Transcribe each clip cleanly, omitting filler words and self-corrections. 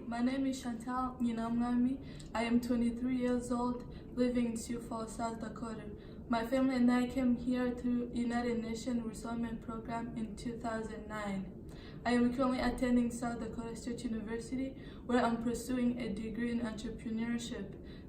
My name is Chantal Nyinawumwami. I am 23 years old, living in Sioux Falls, South Dakota. My family and I came here through United Nations Resettlement Program in 2009. I am currently attending South Dakota State University, where I'm pursuing a degree in entrepreneurship.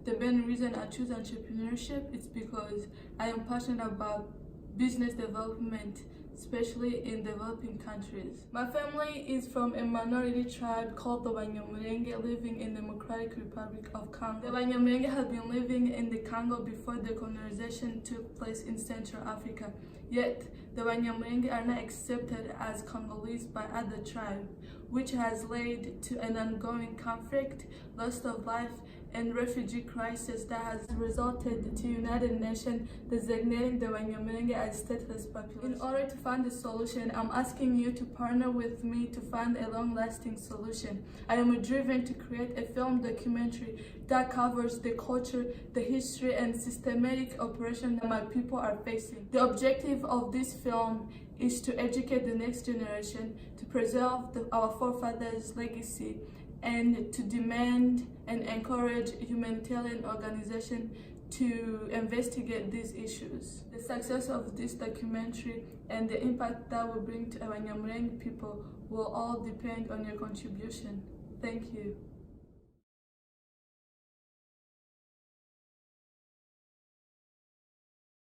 The main reason I choose entrepreneurship is because I am passionate about business development, especially in developing countries. My family is from a minority tribe called the Banyamulenge, living in the Democratic Republic of Congo. The Banyamulenge have been living in the Congo before the colonization took place in Central Africa. Yet, the Banyamulenge are not accepted as Congolese by other tribes, which has led to an ongoing conflict, loss of life, and refugee crisis that has resulted to United Nations designating the Banyamulenge as stateless population. In order to find a solution, I'm asking you to partner with me to find a long-lasting solution. I am driven to create a film documentary that covers the culture, the history, and systematic oppression that my people are facing. The objective of this film is to educate the next generation, to preserve our forefathers' legacy, and to demand and encourage humanitarian organizations to investigate these issues. The success of this documentary and the impact that will bring to Banyamulenge people will all depend on your contribution. Thank you.